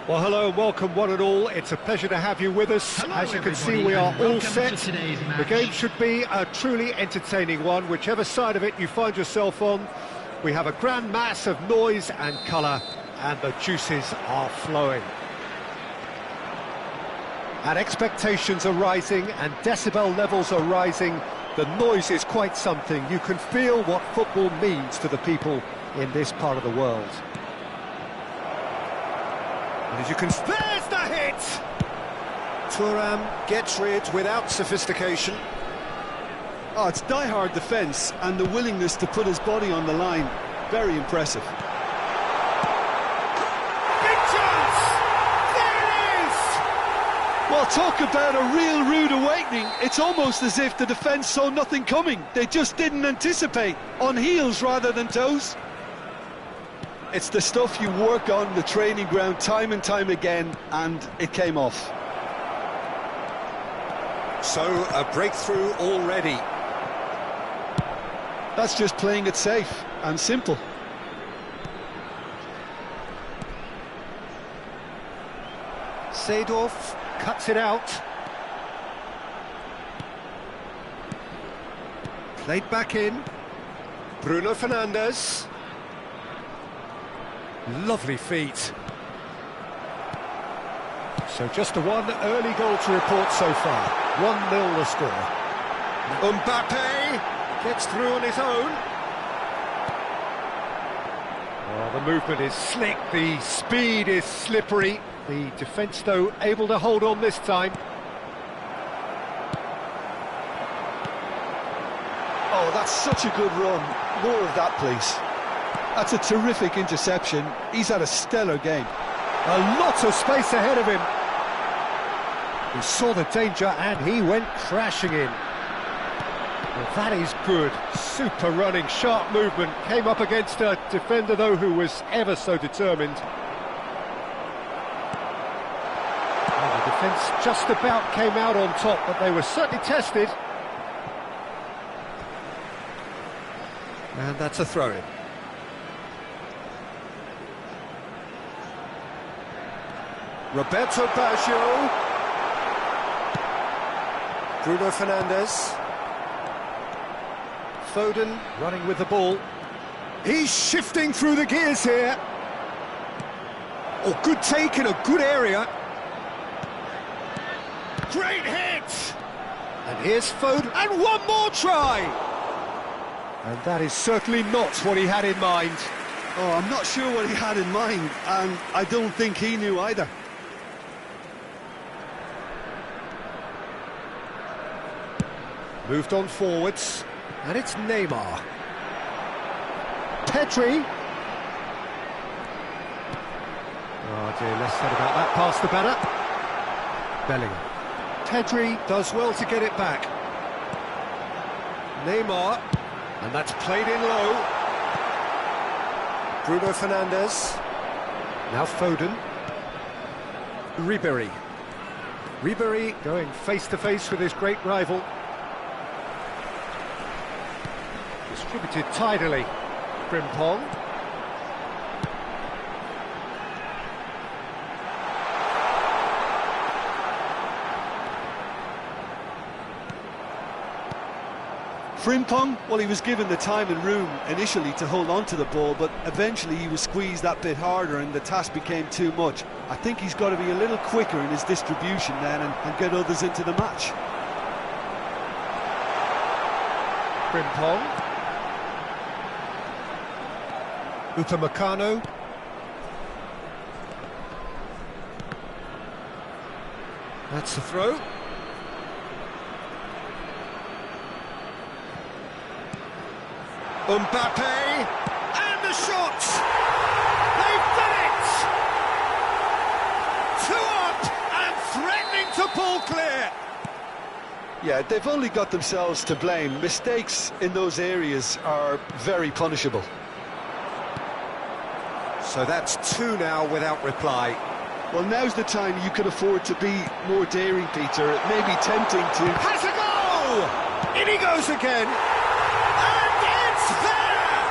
Well, hello and welcome one and all. It's a pleasure to have you with us. Hello, As you can see, everybody, we are and all welcome set. to today's The match. game should be a truly entertaining one, whichever side of it you find yourself on. We have a grand mass of noise and colour, and the juices are flowing. And expectations are rising, and decibel levels are rising. The noise is quite something. You can feel what football means to the people in this part of the world. And as you can... There's the hit! Thuram gets rid without sophistication. Oh, it's die-hard defence and the willingness to put his body on the line. Very impressive. Big chance! There it is! Well, talk about a real rude awakening. It's almost as if the defence saw nothing coming. They just didn't anticipate. On heels rather than toes. It's the stuff you work on the training ground time and time again, and it came off. So, a breakthrough already. That's just playing it safe and simple. Seedorf cuts it out. Played back in. Bruno Fernandes. Lovely feet. So just a one early goal to report so far. 1-0 the score. Mbappe gets through on his own. Oh, the movement is slick, the speed is slippery. The defence, though, able to hold on this time. Oh, that's such a good run. More of that, please. That's a terrific interception. He's had a stellar game. A lot of space ahead of him. He saw the danger and he went crashing in. Well, that is good. Super running, sharp movement. Came up against a defender, though, who was ever so determined. Well, the defence just about came out on top, but they were certainly tested. And that's a throw-in. Roberto Baggio. Bruno Fernandes. Foden running with the ball. He's shifting through the gears here. Oh, good take in a good area. Great hit! And here's Foden, and one more try! And that is certainly not what he had in mind. Oh, I'm not sure what he had in mind, and I don't think he knew either. Moved on forwards, and it's Neymar. Pedri. Oh dear, less said about that pass the better. Bellingham. Pedri does well to get it back. Neymar, and that's played in low. Bruno Fernandes. Now Foden. Ribéry. Ribéry going face-to-face with his great rival. Distributed tidily. Frimpong. Frimpong, well, he was given the time and room initially to hold on to the ball, but eventually he was squeezed that bit harder and the task became too much. I think he's got to be a little quicker in his distribution then and get others into the match. Frimpong. Upamecano. That's the throw. Mbappe, and the shot! They've done it! 2 up and threatening to pull clear! Yeah, they've only got themselves to blame. Mistakes in those areas are very punishable. So that's 2 now without reply. Well, now's the time you can afford to be more daring, Peter. It may be tempting to... Has a goal! In he goes again! And it's there!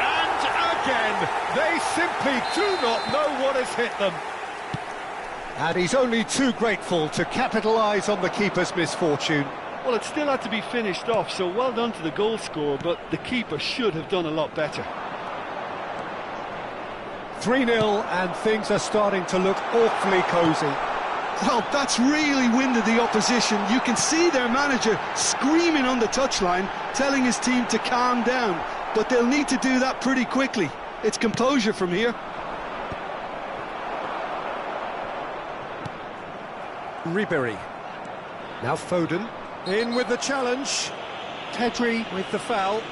And again, they simply do not know what has hit them. And he's only too grateful to capitalise on the keeper's misfortune. Well, it still had to be finished off, so well done to the goal scorer, but the keeper should have done a lot better. 3-0 and things are starting to look awfully cosy. Well, that's really winded the opposition. You can see their manager screaming on the touchline, telling his team to calm down, but they'll need to do that pretty quickly. It's composure from here. Ribery. Now Foden. In with the challenge. Pedri with the foul.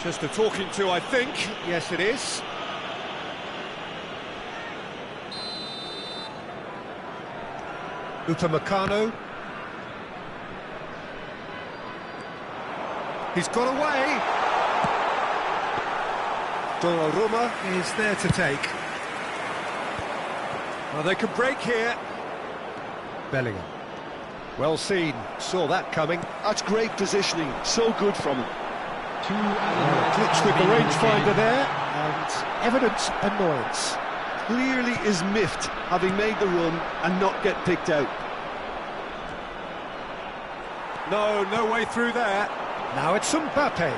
Just a talking to, I think. Yes, it is. Upamecano. He's got away. Donnarumma is there to take. Well, they can break here. Bellingham. Well seen. Saw that coming. That's great positioning. So good from him. Glitch with the rangefinder there, and evident annoyance. Clearly is miffed, having made the run and not get picked out. No way through there. Now it's Mbappe.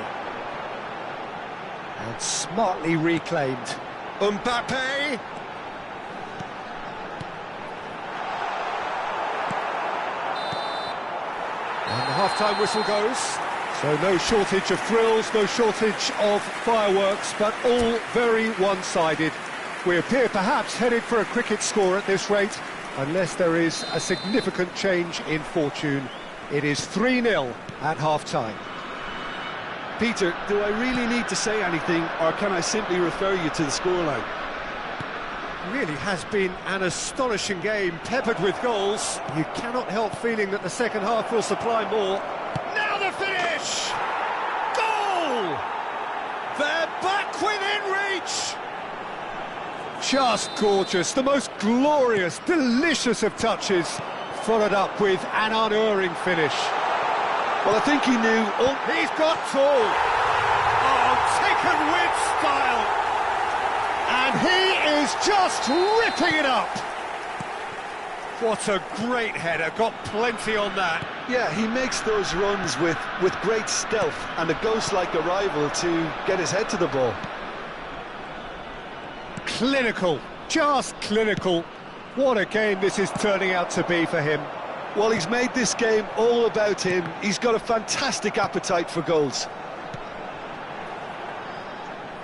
And smartly reclaimed. Mbappe! And the half-time whistle goes. So no shortage of thrills, no shortage of fireworks, but all very one-sided. We appear perhaps headed for a cricket score at this rate, unless there is a significant change in fortune. It is 3-0 at half-time. Peter, do I really need to say anything, or can I simply refer you to the scoreline? Really has been an astonishing game, peppered with goals. You cannot help feeling that the second half will supply more. Now the finish! Goal! They're back within reach! Just gorgeous, the most glorious, delicious of touches, followed up with an unerring finish. Well, I think he knew. Oh, he's got tall. Oh, taken with style. And he is just ripping it up. What a great header, got plenty on that. Yeah, he makes those runs with great stealth and a ghost-like arrival to get his head to the ball. Clinical, just clinical. What a game this is turning out to be for him. Well, he's made this game all about him. He's got a fantastic appetite for goals.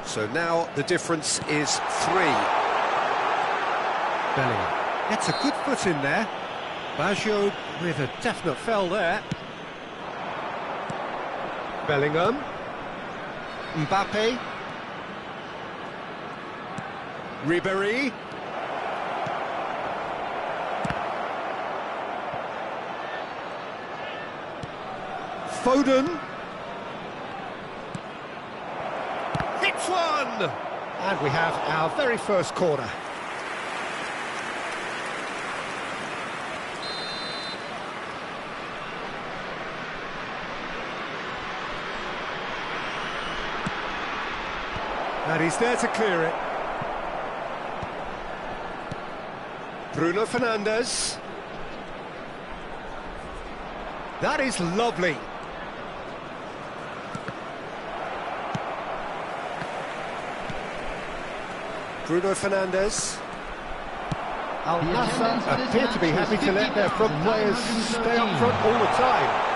So now the difference is 3. Bellingham gets a good foot in there. Baggio with a definite foul there. Bellingham. Mbappe. Ribery. Foden. Hits one! And we have our very first corner. And he's there to clear it. Bruno Fernandes. That is lovely. Bruno Fernandes. Al Nassr appear to be happy to let their front players stay up front all the time.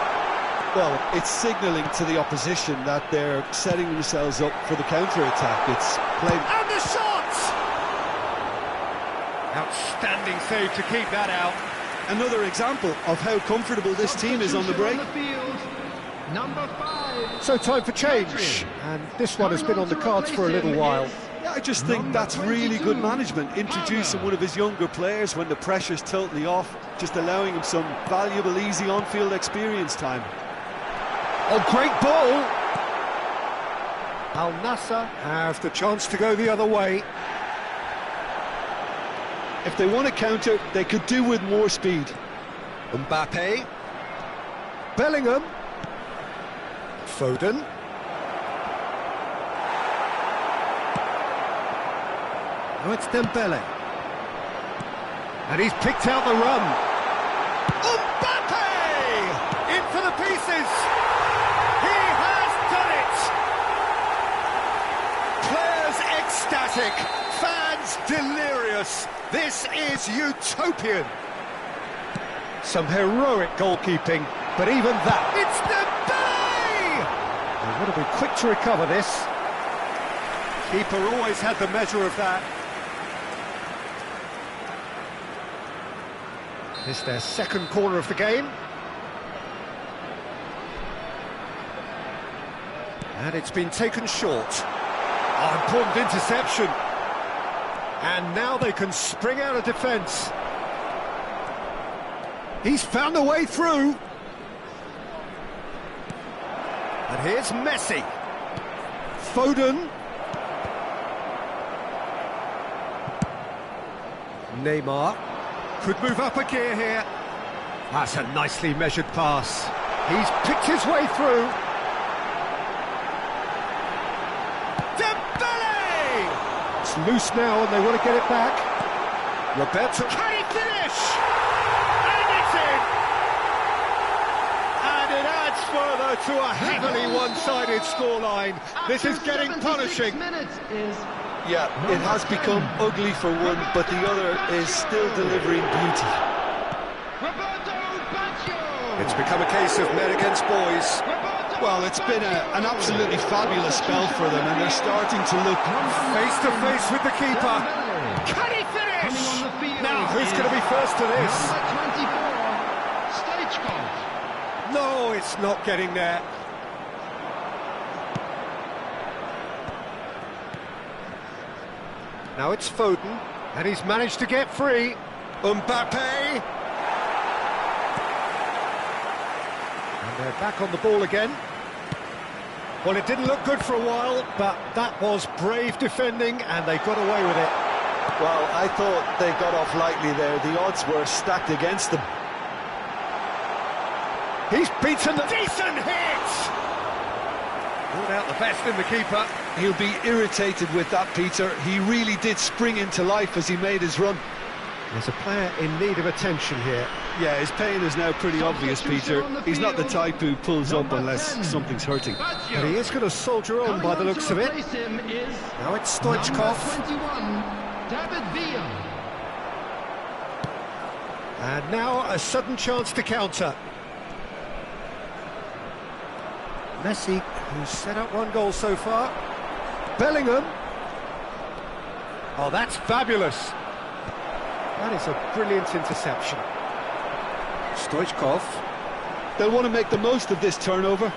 Well, it's signalling to the opposition that they're setting themselves up for the counter-attack. It's played... And the shot! Outstanding save to keep that out. Another example of how comfortable this team is on the break. Number 5. So time for change, and this one has been on the cards for a little while. Yeah, I just think that's really good management, introducing one of his younger players when the pressure's totally off, just allowing him some valuable, easy on-field experience time. Oh, great ball! Al Nassr have the chance to go the other way. If they want to counter, they could do with more speed. Mbappe. Bellingham. Foden. Now it's Dembele. And he's picked out the run. Mbappe! In for the pieces. He has done it. Players ecstatic. Fans delirious. This is utopian. Some heroic goalkeeping, but even that... It's Dembele! They want to be quick to recover this. Keeper always had the measure of that. It's their second corner of the game. And it's been taken short. Oh, important interception. And now they can spring out of defence. He's found a way through. And here's Messi. Foden. Neymar. Could move up a gear here. That's a nicely measured pass. He's picked his way through. Dembele! It's loose now and they want to get it back. Roberto, can he finish? And it's in! And it adds further to a heavily one-sided scoreline. This is getting punishing. Yeah, it has become ugly for one, but the other is still delivering beauty. It's become a case of men against boys. Well, it's been an absolutely fabulous spell for them, and they're starting to look face to face with the keeper. Can he finish? Now, who's going to be first to this? No, it's not getting there. Now it's Foden, and he's managed to get free. Mbappe! And they're back on the ball again. Well, it didn't look good for a while, but that was brave defending, and they got away with it. Well, I thought they got off lightly there. The odds were stacked against them. He's beaten the... Decent hit! Pulled out the best in the keeper. He'll be irritated with that, Peter. He really did spring into life as he made his run. There's a player in need of attention here. Yeah, his pain is now pretty obvious, Peter. He's not the type who pulls up unless something's hurting. But he is going to soldier on by the looks of it. Now it's Stoichkov. And now a sudden chance to counter. Messi, who's set up one goal so far. Bellingham. Oh, that's fabulous. That is a brilliant interception. Stoichkov. They'll want to make the most of this turnover.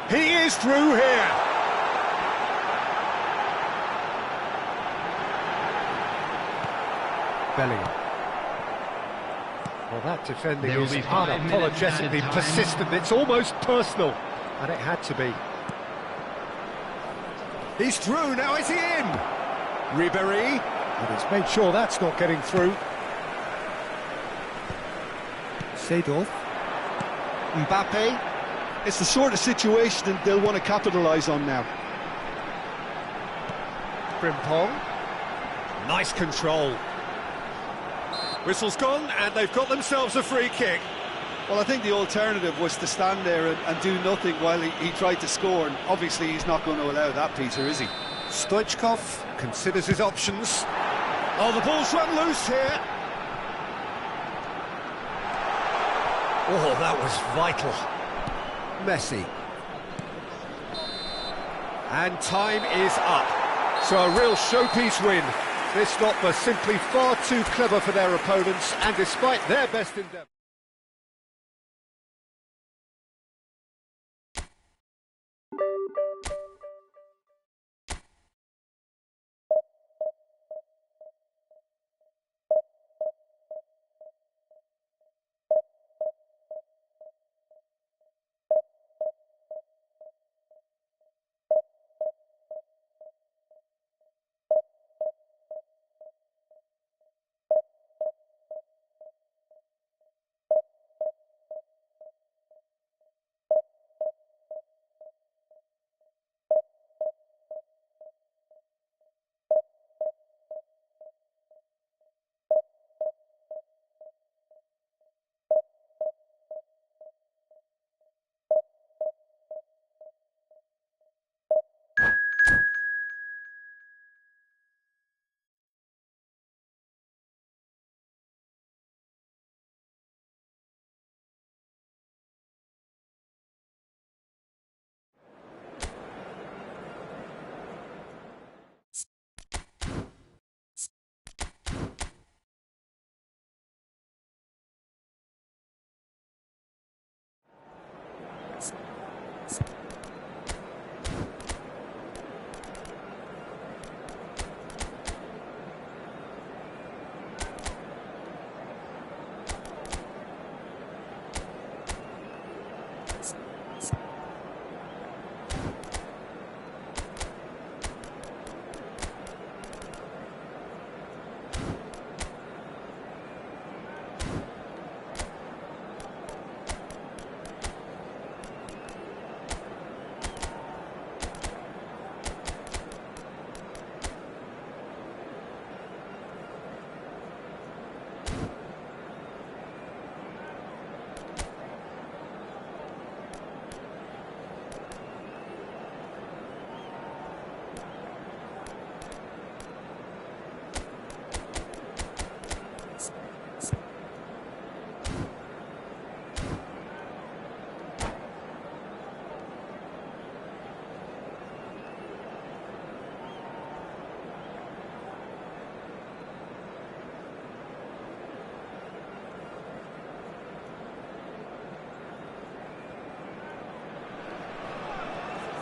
He is through here. Bellingham. Well, that defending is unapologetically persistent. It's almost personal. And it had to be. He's through, now is he in? Ribéry. And he's made sure that's not getting through. Seedorf. Mbappe. It's the sort of situation that they'll want to capitalise on now. Frimpong. Nice control. Whistle's gone, and they've got themselves a free kick. Well, I think the alternative was to stand there and do nothing while he tried to score, and obviously he's not going to allow that, Peter, is he? Stoichkov considers his options. Oh, the ball's run loose here. Oh, that was vital. Messi. And time is up. So a real showpiece win. This lot were simply far too clever for their opponents, and despite their best endeavour.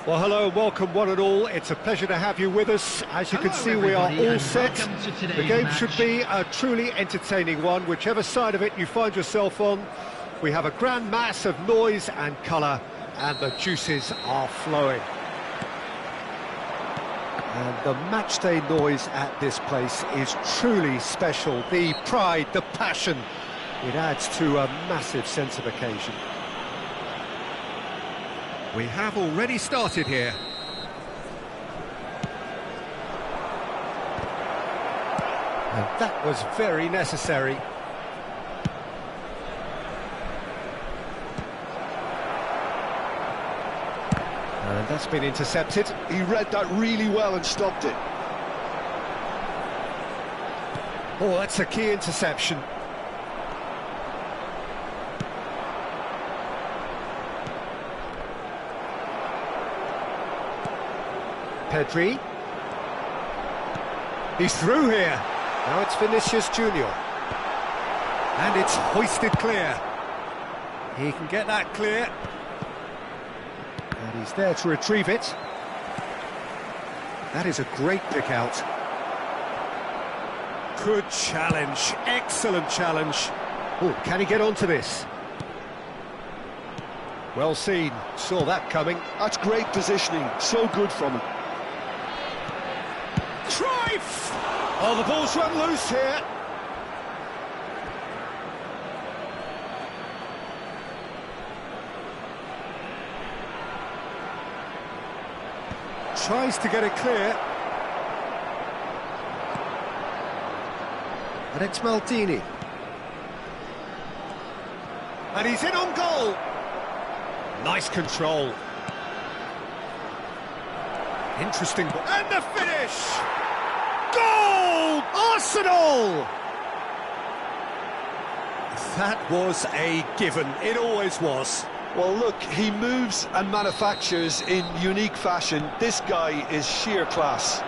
Well, hello and welcome one and all. It's a pleasure to have you with us. As you can see, we are all set. The game should be a truly entertaining one, whichever side of it you find yourself on. We have a grand mass of noise and colour, and the juices are flowing. And the matchday noise at this place is truly special. The pride, the passion, it adds to a massive sense of occasion. We have already started here. And that was very necessary. And that's been intercepted. He read that really well and stopped it. Oh, that's a key interception. Pedri. He's through here. Now it's Vinicius Junior. And it's hoisted clear. He can get that clear. And he's there to retrieve it. That is a great pick out. Good challenge. Excellent challenge. Oh, can he get onto this? Well seen. Saw that coming. That's great positioning. So good from him. Cruyff! Oh, the ball's run loose here. Tries to get it clear. And it's Maldini. And he's in on goal. Nice control. Interesting. And the finish! Goal! Arsenal! That was a given. It always was. Well, look, he moves and manufactures in unique fashion. This guy is sheer class.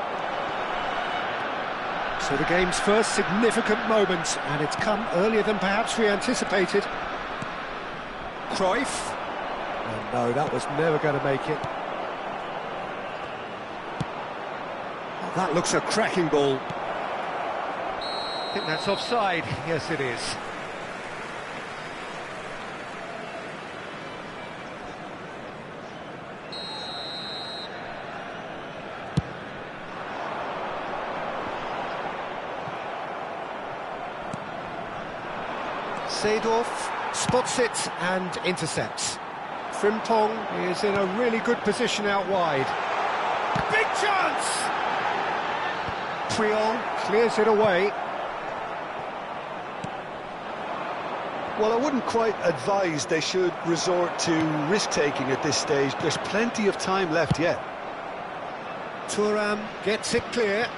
So the game's first significant moment, and it's come earlier than perhaps we anticipated. Cruyff. Oh, no, that was never going to make it. Oh, that looks a cracking ball. I think that's offside. Yes, it is. Seedorf spots it and intercepts. Frimpong is in a really good position out wide. Big chance! Triol clears it away. Well, I wouldn't quite advise they should resort to risk-taking at this stage. There's plenty of time left yet. Thuram gets it clear.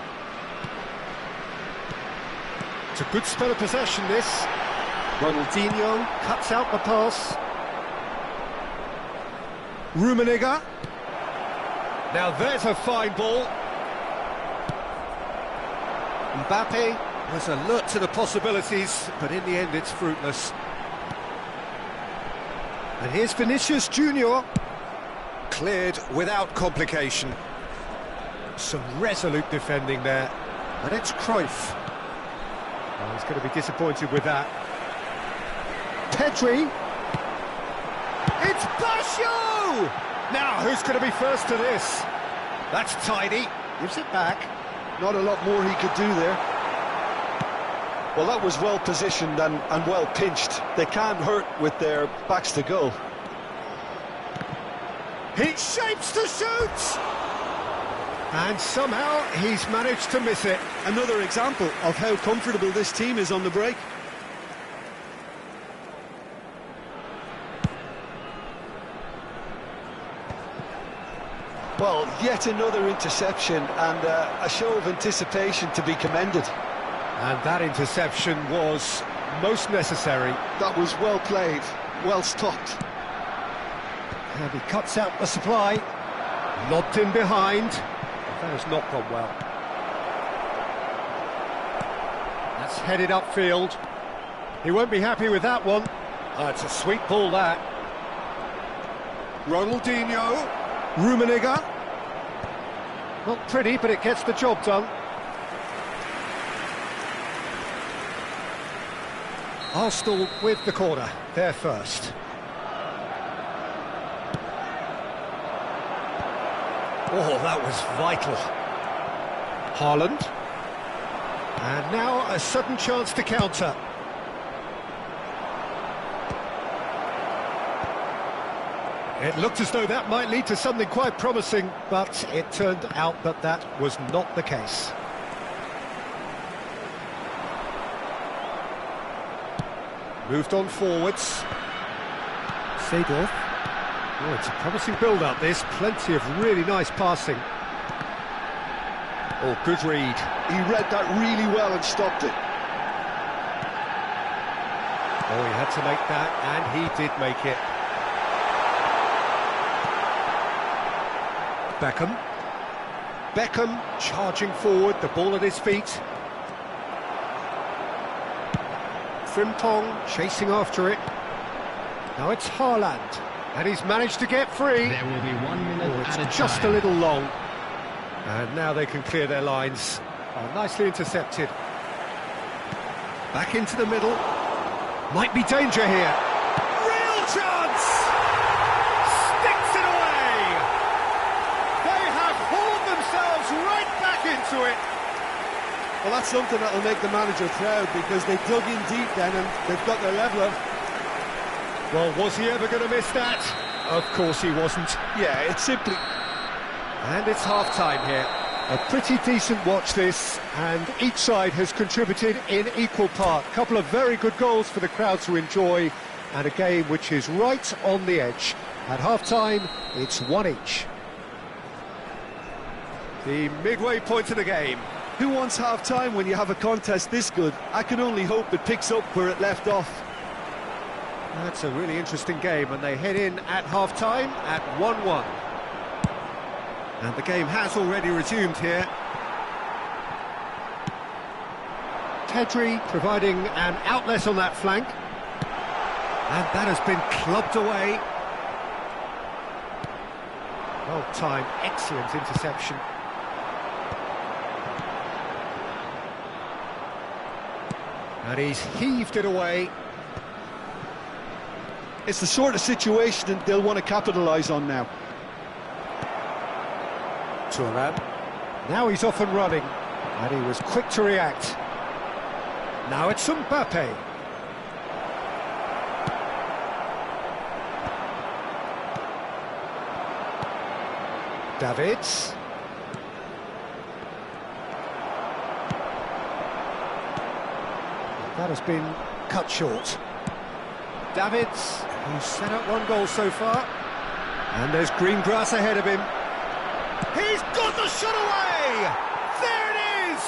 It's a good spell of possession, this. Ronaldinho cuts out the pass. Rummenigge. Now there's a fine ball. Mbappe was alert to the possibilities, but in the end it's fruitless. And here's Vinicius Junior. Cleared without complication. Some resolute defending there. And it's Cruyff. Oh, he's going to be disappointed with that. Pedri. It's Basho! Now, who's going to be first to this? That's tidy. Gives it back. Not a lot more he could do there. Well, that was well positioned and well pinched. They can't hurt with their backs to goal. He shapes to shoot! And somehow he's managed to miss it. Another example of how comfortable this team is on the break. Well, yet another interception and a show of anticipation to be commended. And that interception was most necessary. That was well played, well stopped. And he cuts out the supply. Lobbed in behind. That has not gone well. That's headed upfield. He won't be happy with that one. Oh, it's a sweet ball, that. Ronaldinho. Rummenigge. Not pretty, but it gets the job done. Arsenal with the corner, there first. Oh, that was vital. Haaland. And now a sudden chance to counter. It looked as though that might lead to something quite promising, but it turned out that that was not the case. Moved on forwards. Seedorf. Oh, it's a promising build-up, this. Plenty of really nice passing. Oh, good read. He read that really well and stopped it. Oh, he had to make that, and he did make it. Beckham charging forward, the ball at his feet. Frimpong chasing after it. Now it's Haaland, and he's managed to get free. There will be 1 minute It's at a just time. a little long. And now they can clear their lines. Oh, nicely intercepted. Back into the middle. Might be danger here. Real chance! Sticks it away! They have hauled themselves right back into it. Well, that's something that'll make the manager proud, because they dug in deep then and they've got their leveller. Well, was he ever going to miss that? Of course he wasn't. Yeah, it's simply... And it's half-time here. A pretty decent watch this, and each side has contributed in equal part. A couple of very good goals for the crowd to enjoy, and a game which is right on the edge. At half-time, it's 1 each. The midway point of the game. Who wants half-time when you have a contest this good? I can only hope it picks up where it left off. That's a really interesting game, and they head in at half-time at 1-1. And the game has already resumed here. Pedri providing an outlet on that flank. And that has been clubbed away. Well timed, excellent interception. And he's heaved it away. It's the sort of situation that they'll want to capitalise on now. Thuram. Now he's off and running, and he was quick to react. Now it's Mbappe. Davids. That has been cut short. Davids, who's set up 1 goal so far. And there's green grass ahead of him. He's got the shot away! There it is!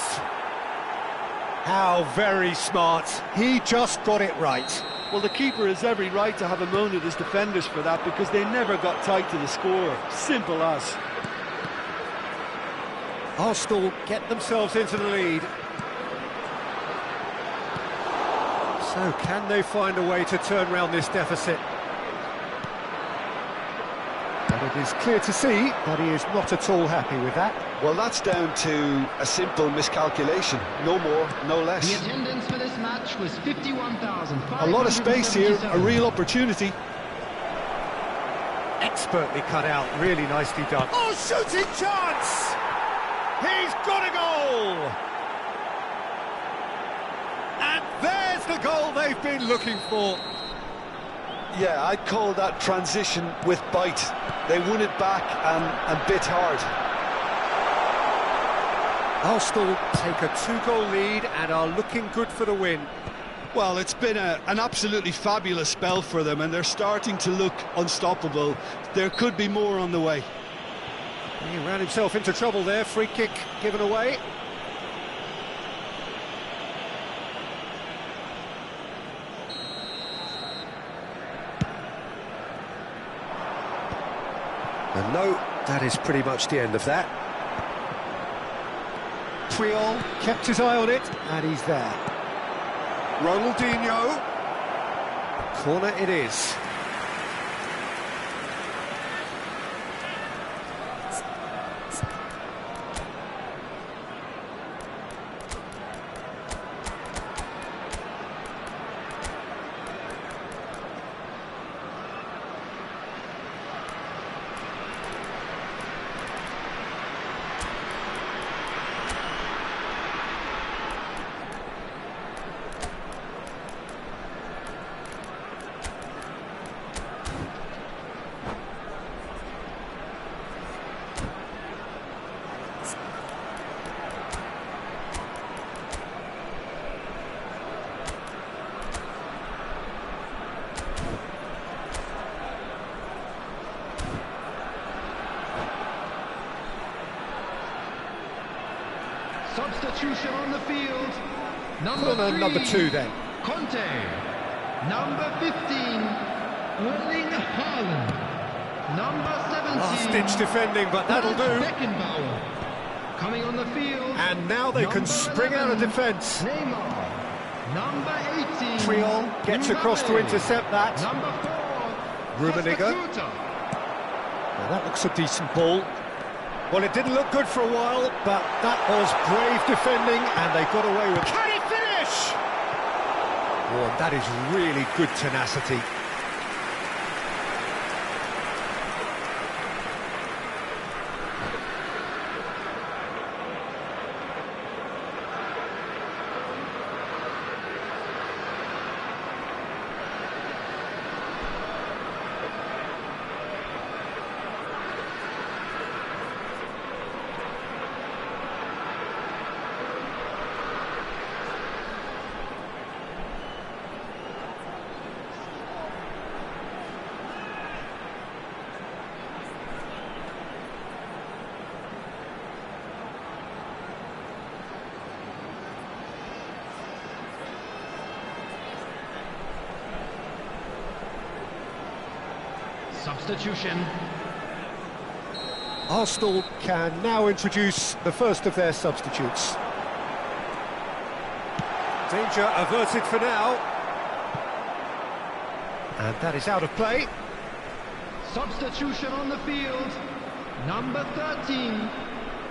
How very smart. He just got it right. Well, the keeper has every right to have a moan at his defenders for that, because they never got tight to the score. Simple as. Arsenal get themselves into the lead. So can they find a way to turn round this deficit? But it is clear to see that he is not at all happy with that. Well, that's down to a simple miscalculation. No more, no The less. attendance for this match was 51,500. A lot of space here, a real opportunity. Expertly cut out, really nicely done. Oh, shooting chance! He's got a goal! And there's the goal they've been looking for. Yeah, I'd call that transition with bite. They won it back and bit hard. Arsenal take a 2-goal lead and are looking good for the win. Well, it's been an absolutely fabulous spell for them, and they're starting to look unstoppable. There could be more on the way. He ran himself into trouble there, free kick given away. And no, that is pretty much the end of that. Puyol kept his eye on it, and he's there. Ronaldinho. Corner it is. Substitution on the field. Corner number 2 then. Conte. Number 15, Erling Haaland. Number 17. Last-ditch defending, but that'll do. Beckenbauer. Coming on the field. And now they can spring out of defence. Neymar. Number 18. Triol gets across to intercept that. Number 4. Rummenigge. Well, that looks a decent ball. Well, it didn't look good for a while, but that was brave defending, and they got away with it. Can he finish? Oh, that is really good tenacity. Substitution. Arsenal can now introduce the first of their substitutes. Danger averted for now. And that is out of play. Substitution on the field. Number 13,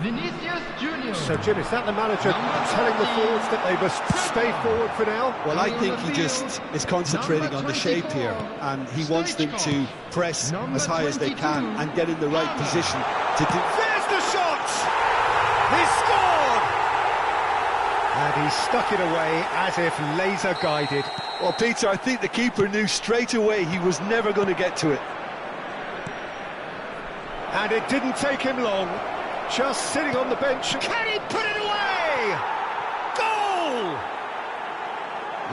Vinicius Junior. So, Jim, is that the manager telling the forwards that they must stay forward for now? Well, I think he just is concentrating on the shape here, and he wants them to press as high as they can and get in the right position to do. There's the shot! He scored! And he stuck it away as if laser guided. Well, Peter, I think the keeper knew straight away he was never going to get to it. And it didn't take him long. Just sitting on the bench. Can he put it away? Goal!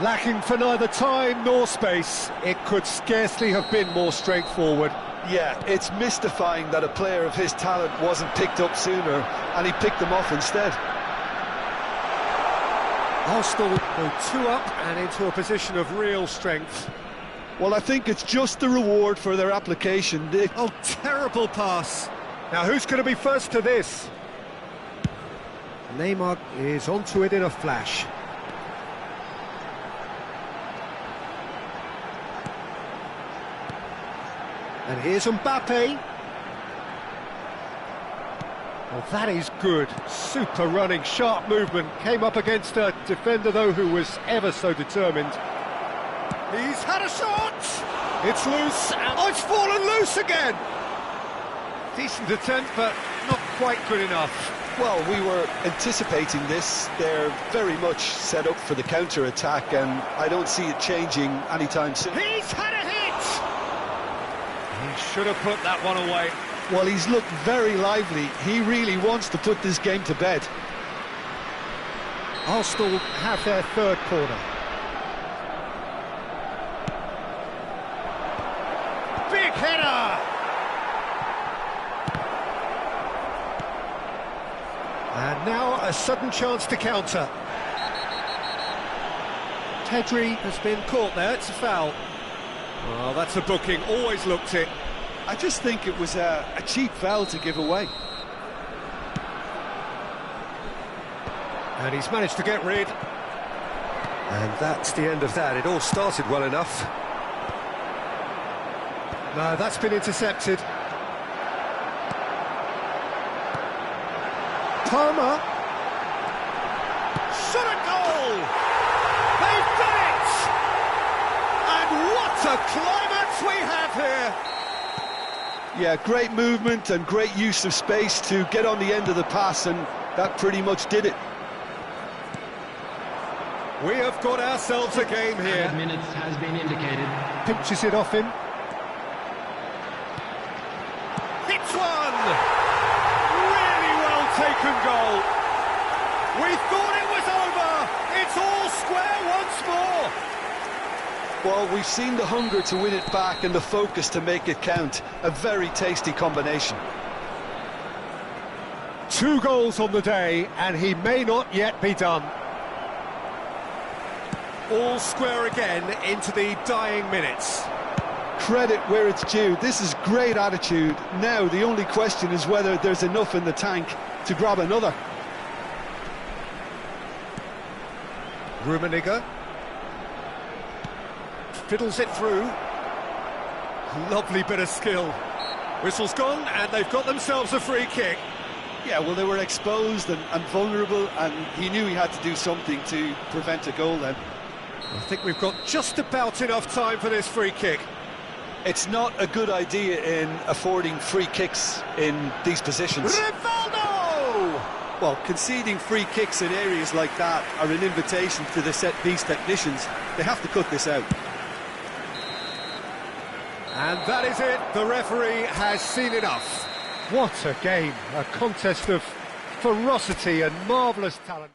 Lacking for neither time nor space. It could scarcely have been more straightforward. Yeah, it's mystifying that a player of his talent wasn't picked up sooner, and he picked them off instead. Arsenal go 2 up and into a position of real strength. Well, I think it's just the reward for their application. Oh, terrible pass. Now, who's going to be first to this? Neymar is onto it in a flash. And here's Mbappe. Well, that is good. Super running, sharp movement. Came up against a defender, though, who was ever so determined. He's had a shot! It's loose, and oh, it's fallen loose again! Decent attempt, but not quite good enough. Well, we were anticipating this. They're very much set up for the counter-attack, and I don't see it changing anytime soon. He's had a hit! He should have put that one away. Well, he's looked very lively. He really wants to put this game to bed. Arsenal have their third corner. Big header! And now a sudden chance to counter. Pedri has been caught there, it's a foul. Well, that's a booking, always looked it. I just think it was a cheap foul to give away. And he's managed to get rid. And that's the end of that. It all started well enough. No, that's been intercepted. Palmer. Shot a goal! They've done it! And what a climax we have here! Yeah, great movement and great use of space to get on the end of the pass, and that pretty much did it. We have got ourselves a game here. 5 minutes has been indicated. Pinches it off him. Hits one! Really well taken goal. We thought it was over. It's all square once more. Well, we've seen the hunger to win it back and the focus to make it count. A very tasty combination. 2 goals on the day, and he may not yet be done. All square again into the dying minutes. Credit where it's due. This is great attitude. Now the only question is whether there's enough in the tank to grab another. Rummenigge fiddles it through. Lovely bit of skill. Whistle's gone, and they've got themselves a free kick. Yeah, well, they were exposed and vulnerable, and he knew he had to do something to prevent a goal then. I think we've got just about enough time for this free kick. It's not a good idea in affording free kicks in these positions. Rivaldo! Well, conceding free kicks in areas like that are an invitation to the set-piece technicians. They have to cut this out. And that is it. The referee has seen enough. What a game. A contest of ferocity and marvellous talent.